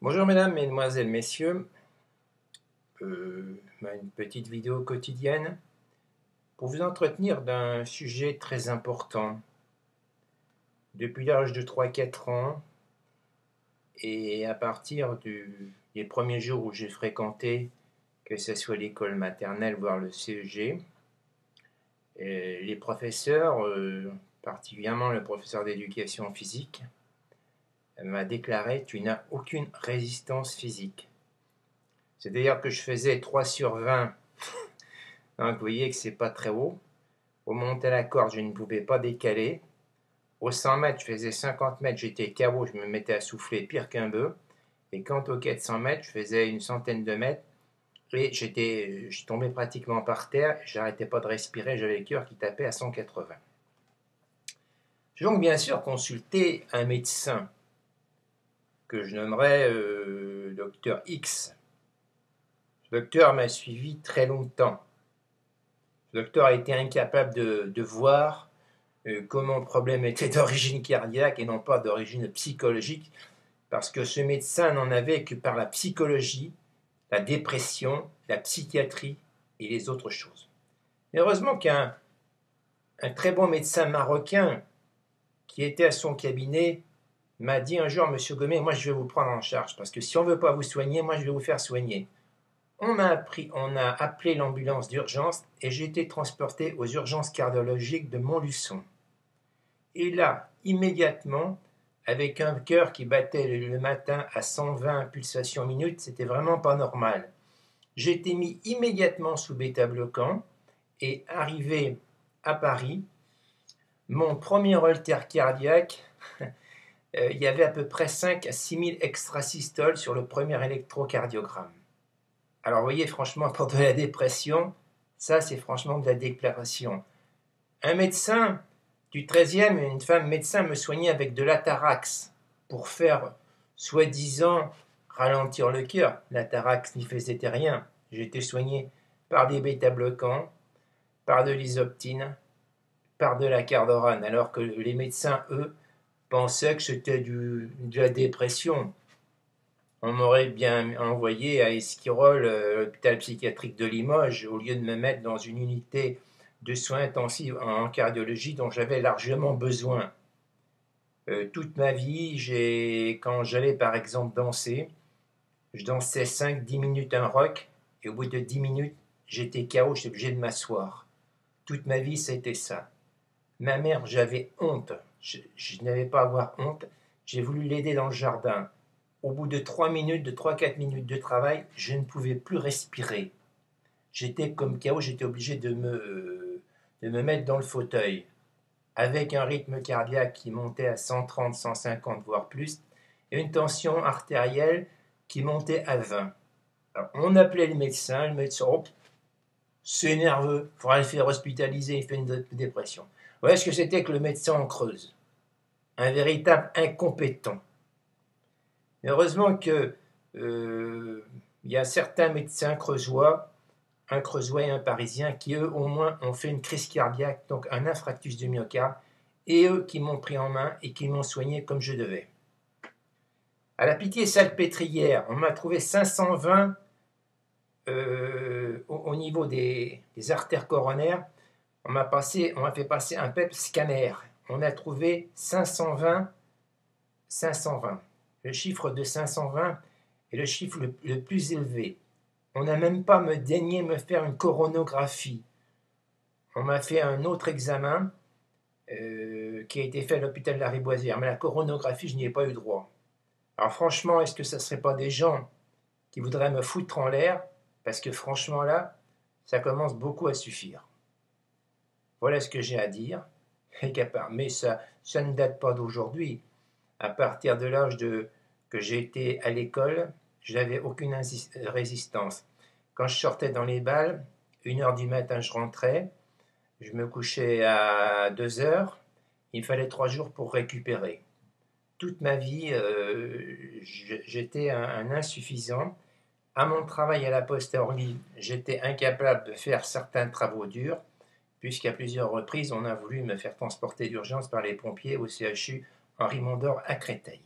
Bonjour mesdames, mesdemoiselles, messieurs. Une petite vidéo quotidienne pour vous entretenir d'un sujet très important. Depuis l'âge de 3-4 ans et à partir des premiers jours où j'ai fréquenté, que ce soit l'école maternelle voire le CEG, les professeurs, particulièrement le professeur d'éducation physique, m'a déclaré: tu n'as aucune résistance physique. C'est-à-dire que je faisais 3 sur 20. Donc vous voyez que c'est pas très haut. Au monter à la corde, je ne pouvais pas décaler. Au 100 mètres, je faisais 50 mètres, j'étais KO, je me mettais à souffler pire qu'un bœuf. Et quant aux 400 mètres, je faisais une centaine de mètres et je tombais pratiquement par terre. J'arrêtais pas de respirer, j'avais le cœur qui tapait à 180. J'ai donc bien sûr consulté un médecin que je nommerais Docteur X. Ce docteur m'a suivi très longtemps. Le docteur a été incapable de voir que mon problème était d'origine cardiaque et non pas d'origine psychologique, parce que ce médecin n'en avait que par la psychologie, la dépression, la psychiatrie et les autres choses. Mais heureusement qu'un très bon médecin marocain qui était à son cabinet m'a dit un jour: Monsieur Gomez, moi je vais vous prendre en charge, parce que si on ne veut pas vous soigner, moi je vais vous faire soigner. On a appelé l'ambulance d'urgence et j'ai été transporté aux urgences cardiologiques de Montluçon. Et là, immédiatement, avec un cœur qui battait le matin à 120 pulsations minutes, c'était vraiment pas normal. J'ai été mis immédiatement sous bêta-bloquant et arrivé à Paris, mon premier holter cardiaque, il y avait à peu près 5 à 6 000 extrasystoles sur le premier électrocardiogramme. Alors vous voyez, franchement, pour de la dépression, ça c'est franchement de la déclaration. Un médecin du 13e, une femme médecin me soignait avec de l'atarax pour faire, soi-disant, ralentir le cœur. L'atarax n'y faisait rien. J'ai été soigné par des bêta-bloquants, par de l'isoptine, par de la cardorane, alors que les médecins, eux, pensaient que c'était de la dépression. On m'aurait bien envoyé à Esquirol, l'hôpital psychiatrique de Limoges, au lieu de me mettre dans une unité de soins intensifs en cardiologie dont j'avais largement besoin. Toute ma vie, quand j'allais par exemple danser, je dansais 5-10 minutes un rock, et au bout de 10 minutes, j'étais KO, j'étais obligé de m'asseoir. Toute ma vie, c'était ça. Ma mère, j'avais honte. Je n'avais pas à avoir honte. J'ai voulu l'aider dans le jardin. Au bout de 3-4 minutes de travail, je ne pouvais plus respirer. J'étais comme KO, j'étais obligé de me mettre dans le fauteuil, avec un rythme cardiaque qui montait à 130, 150, voire plus, et une tension artérielle qui montait à 20. Alors, on appelait le médecin, oh, c'est nerveux, il faudra le faire hospitaliser, il fait une dépression. Voilà ce que c'était que le médecin en Creuse. Un véritable incompétent. Mais heureusement que y a certains médecins creusois, un creusois et un parisien, qui eux au moins ont fait une crise cardiaque, donc un infarctus du myocarde, et eux qui m'ont pris en main et qui m'ont soigné comme je devais. À la Pitié-Salpêtrière, on m'a trouvé 520 au niveau des artères coronaires. On m'a fait passer un PET scanner. On a trouvé 520. Le chiffre de 520 est le chiffre le plus élevé. On n'a même pas daigné me faire une coronographie. On m'a fait un autre examen qui a été fait à l'hôpital de la Riboisière, mais la coronographie, je n'y ai pas eu droit. Alors franchement, est-ce que ça ne serait pas des gens qui voudraient me foutre en l'air? Parce que franchement là, ça commence beaucoup à suffire. Voilà ce que j'ai à dire. Mais ça ne date pas d'aujourd'hui. À partir de l'âge que j'ai été à l'école, je n'avais aucune résistance. Quand je sortais dans les balles, 1h du matin, je rentrais. Je me couchais à 2h. Il fallait 3 jours pour récupérer. Toute ma vie, j'étais un insuffisant. À mon travail à la Poste Orly, j'étais incapable de faire certains travaux durs, puisqu'à plusieurs reprises, on a voulu me faire transporter d'urgence par les pompiers au CHU Henri Mondor à Créteil.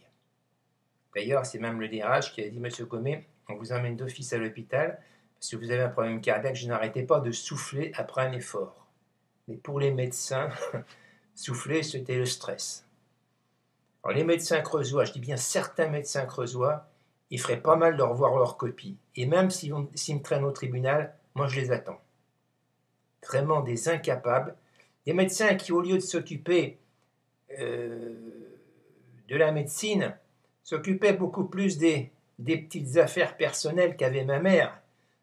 D'ailleurs, c'est même le DRH qui a dit, Monsieur Gomet, on vous emmène d'office à l'hôpital parce que vous avez un problème cardiaque, je n'arrêtais pas de souffler après un effort. Mais pour les médecins, souffler, c'était le stress. Alors les médecins creusois, je dis bien certains médecins creusois, il ferait pas mal de revoir leur copie. Et même s'ils me traînent au tribunal, moi je les attends. Vraiment des incapables, des médecins qui, au lieu de s'occuper de la médecine, s'occupaient beaucoup plus des petites affaires personnelles qu'avait ma mère.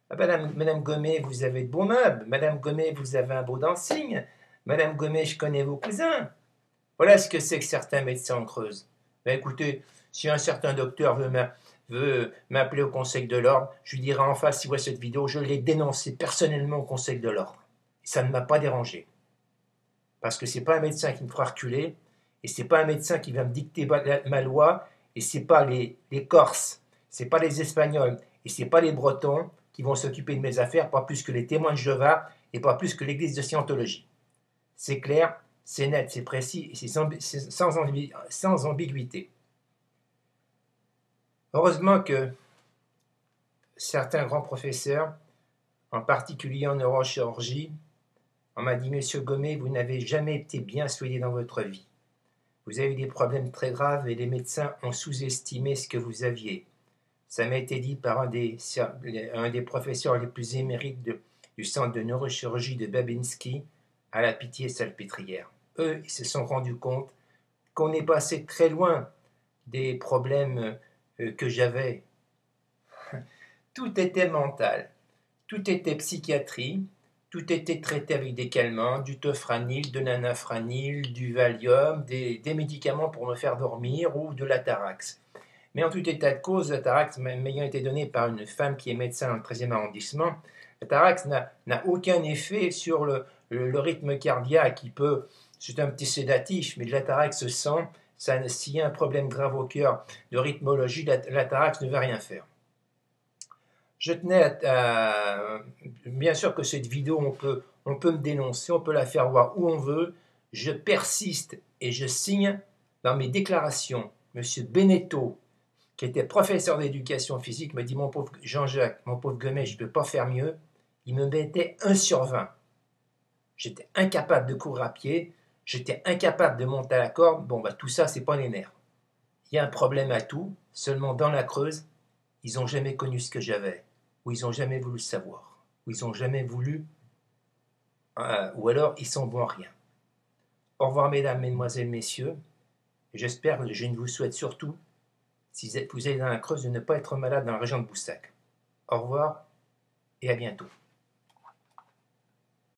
Ah, Madame Gomet, vous avez de beaux meubles. Madame Gomet, vous avez un beau dancing. Madame Gomet, je connais vos cousins. Voilà ce que c'est que certains médecins en Creuse. Mais écoutez, si un certain docteur veut m'appeler au Conseil de l'Ordre, je lui dirai en face, s'il voit cette vidéo, je l'ai dénoncé personnellement au Conseil de l'Ordre. Ça ne m'a pas dérangé. Parce que c'est pas un médecin qui me fera reculer, et c'est pas un médecin qui va me dicter ma loi, et c'est pas les Corses, c'est pas les Espagnols, et c'est pas les Bretons qui vont s'occuper de mes affaires, pas plus que les témoins de Jéhovah, et pas plus que l'église de Scientologie. C'est clair, c'est net, c'est précis, et c'est sans ambiguïté. Heureusement que certains grands professeurs, en particulier en neurochirurgie, on m'a dit, Monsieur Gomet, vous n'avez jamais été bien soigné dans votre vie. Vous avez eu des problèmes très graves et les médecins ont sous-estimé ce que vous aviez. Ça m'a été dit par un des professeurs les plus émérites du centre de neurochirurgie de Babinski à la Pitié-Salpêtrière. Eux, ils se sont rendus compte qu'on est passé très loin des problèmes que j'avais. Tout était mental, tout était psychiatrie, tout était traité avec des calmants, du tofranil, de l'anafranil, du Valium, des médicaments pour me faire dormir ou de l'Atarax. Mais en tout état de cause, l'Atarax m'ayant été donné par une femme qui est médecin dans le 13e arrondissement, l'Atarax n'a aucun effet sur le rythme cardiaque. C'est un petit sédatif, mais l'Atarax sent, s'il y a un problème grave au cœur de rythmologie, l'Atarax ne va rien faire. Je tenais bien sûr que cette vidéo, on peut me dénoncer, on peut la faire voir où on veut. Je persiste et je signe dans mes déclarations. Monsieur Beneteau, qui était professeur d'éducation physique, me dit, mon pauvre Jean-Jacques, mon pauvre Gomet, je ne peux pas faire mieux. Il me mettait 1 sur 20. J'étais incapable de courir à pied, j'étais incapable de monter à la corde. Bon, tout ça, c'est pas les nerfs. Il y a un problème à tout, seulement dans la Creuse, ils n'ont jamais connu ce que j'avais, ou ils n'ont jamais voulu le savoir, ou ils n'ont jamais voulu, ou alors ils sont bons à rien. Au revoir mesdames, mesdemoiselles, messieurs, j'espère, je ne vous souhaite surtout, si vous êtes dans la Creuse, de ne pas être malade dans la région de Boussac. Au revoir et à bientôt.